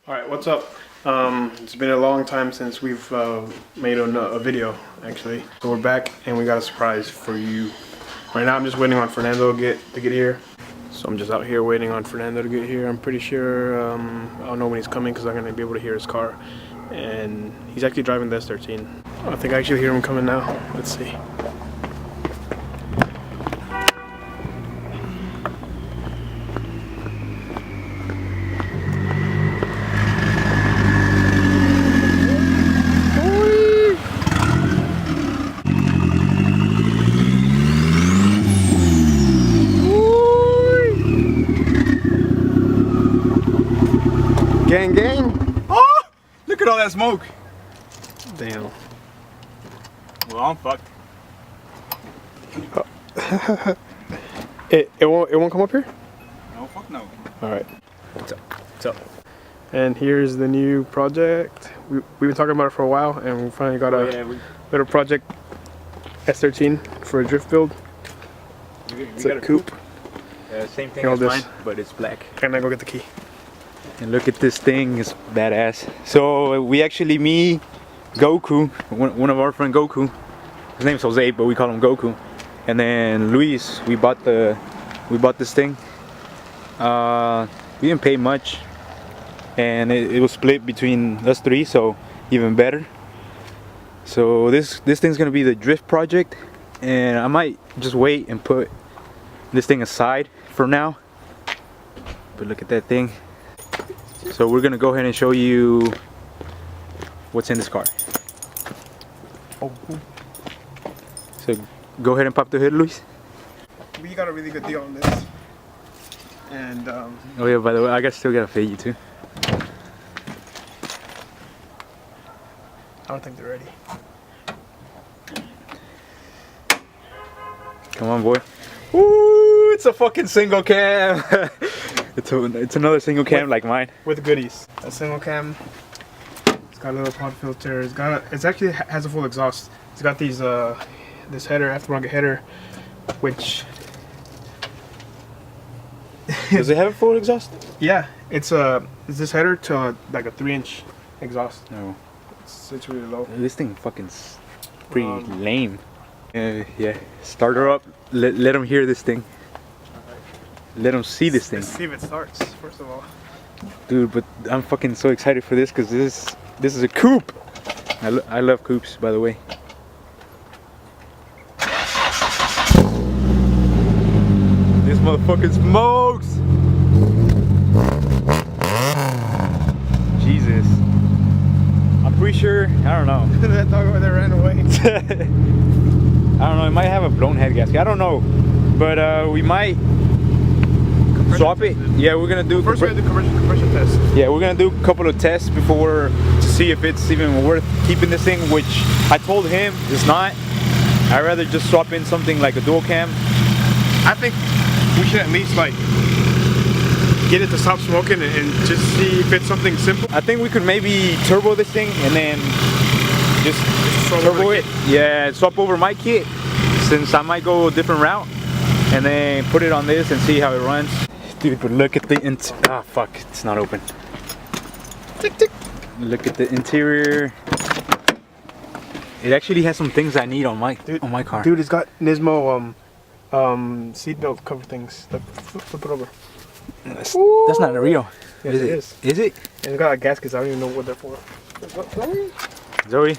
Alright, what's up? It's been a long time since we've made a video, actually. So we're back and we got a surprise for you. Right now I'm just waiting on Fernando to get here. So I'm just out here waiting on Fernando to get here. I'm pretty sure, I don't know when he's coming because I'm going to be able to hear his car. And he's actually driving the S13. I think I actually hear him coming now. Let's see. Gang, gang! Oh! Look at all that smoke! Damn. Well, I'm fucked. It won't come up here? No, fuck no. Alright. What's up? What's up? And here's the new project. We've been talking about it for a while and we finally got a little project S13 for a drift build. It's a coupe. Same thing as mine, but it's black. Can I go get the key? And look at this thing, it's badass. So we actually, me, Goku, one of our friend Goku, his name's Jose, but we call him Goku, and then Luis, we bought this thing. We didn't pay much, and it was split between us three, so even better. So this thing's gonna be the drift project, and I might just wait and put this thing aside for now. But look at that thing. So we're gonna go ahead and show you what's in this car. Oh. So go ahead and pop the hood, Luis. We got a really good deal on this. And oh yeah, by the way, I still gotta pay you too. I don't think they're ready. Come on, boy. Ooh, it's a fucking single cam. It's another single cam like mine. With goodies. A single cam. It's got a little pod filter. It's actually has a full exhaust. It's got these this header, aftermarket header, which does it have a full exhaust? Yeah, it's this header to like a 3-inch exhaust. No, it's really low. This thing fucking pretty lame. Yeah, start her up. Let them hear this thing. Let them see this thing. Let's see if it starts, first of all. Dude, but I'm fucking so excited for this because this is a coupe. I love coupes, by the way. This motherfucker smokes! Jesus. I'm pretty sure, I don't know. That dog over there ran away. I don't know, it might have a blown head gasket. I don't know. But we might swap it. Yeah, we're gonna do first. We have the compression test. Yeah, we're gonna do a couple of tests before to see if it's even worth keeping this thing. Which I told him it's not. I'd rather just swap in something like a dual cam. I think we should at least like get it to stop smoking and just see if it's something simple. I think we could maybe turbo this thing and then just turbo it. Yeah, swap over my kit since I might go a different route, and then put it on this and see how it runs. Dude, but look at the fuck, it's not open. Tick, tick. Look at the interior. It actually has some things I need on my car. Dude, it's got Nismo seatbelt cover things. Flip it over. That's not real. Yes, it is. Is it? And it's got gaskets. I don't even know what they're for. Zoe?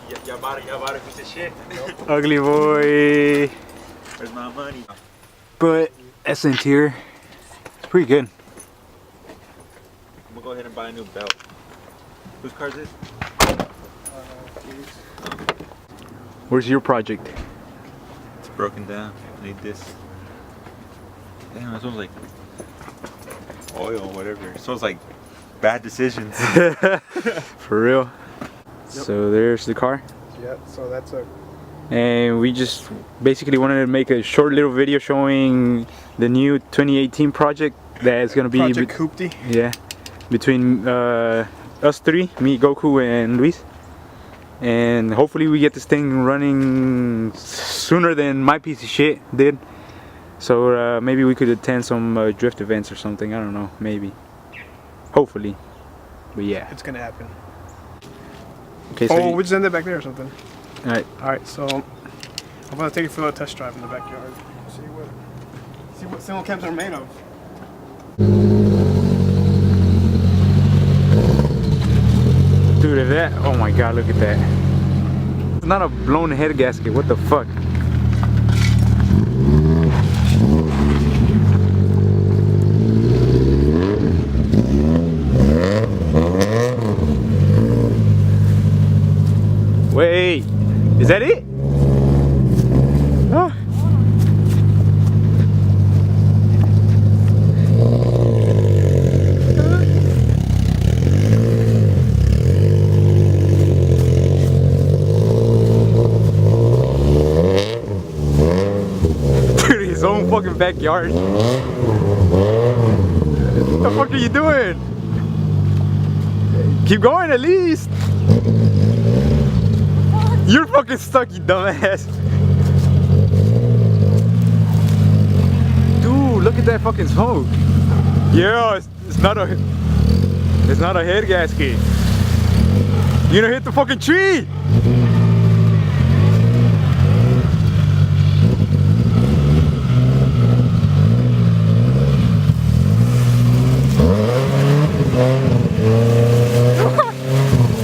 Yeah, y'all bought a piece of shit. Ugly boy. Where's my money? But that's the interior. It's pretty good. I'm gonna go ahead and buy a new belt. Whose car is this? Where's your project? It's broken down. I need this. Damn, it smells like oil or whatever. It smells like bad decisions. For real. Yep. So there's the car. Yeah, so that's a... And we just basically wanted to make a short little video showing the new 2018 project that's gonna be Project Hoopty. Yeah, between us three, me, Goku, and Luis. And hopefully we get this thing running sooner than my piece of shit did. So maybe we could attend some drift events or something. I don't know, maybe. Hopefully. But yeah. It's gonna happen. Okay, Oh, we just ended back there or something. alright. Alright, so I'm gonna take it for a little test drive in the backyard. See what single cabs are made of. Dude, if that, oh my god, look at that. It's not a blown head gasket, what the fuck? Wait, is that it? Huh? Dude, his own fucking backyard. What the fuck are you doing? Keep going at least. You're fucking stuck, you dumbass. Dude, look at that fucking smoke. Yeah, it's not a head gasket. You're gonna hit the fucking tree.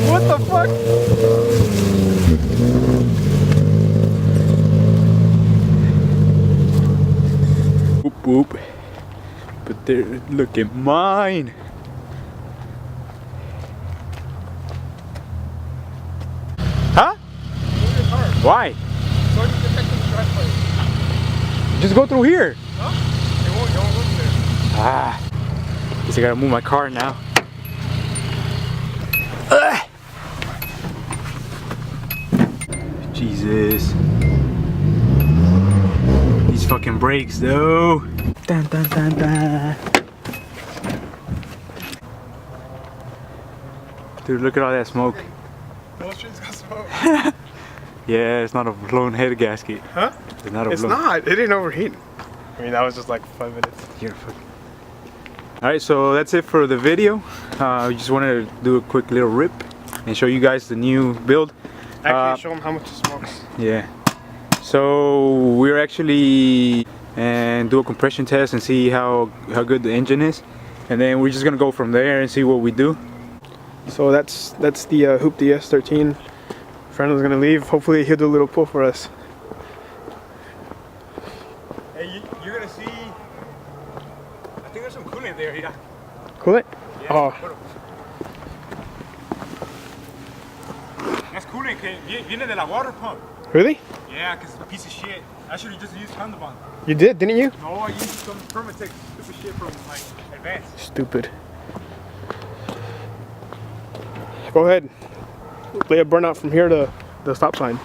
What the fuck? Whoop whoop. But there, look at mine. Huh? Why? Just go through here. Huh? It won't look there. Ah. Guess I gotta move my car now. Jesus. These fucking brakes though. Dun, dun, dun, dun. Dude, look at all that smoke. Those trees got smoke. Yeah, it's not a blown head gasket. Huh? It's not a It's blown. not. It didn't overheat. I mean, that was just like 5 minutes. You're fucking. Alright, so that's it for the video. We just wanted to do a quick little rip and show you guys the new build. Actually, show them how much it smokes. Yeah. So we're actually and do a compression test and see how good the engine is, and then we're just gonna go from there and see what we do. So that's the Hoopty S13. Fernando's gonna leave. Hopefully he'll do a little pull for us. Hey, you're gonna see. I think there's some coolant there. Yeah. Coolant? Yeah. Oh. That's coolant. Viene de la water pump. Really? Yeah, cause it's a piece of shit. I should have just used Thunderbond. You did, didn't you? No, I used some Permatex stupid shit from like Advanced. Stupid. Go ahead. Lay a burnout from here to the stop sign.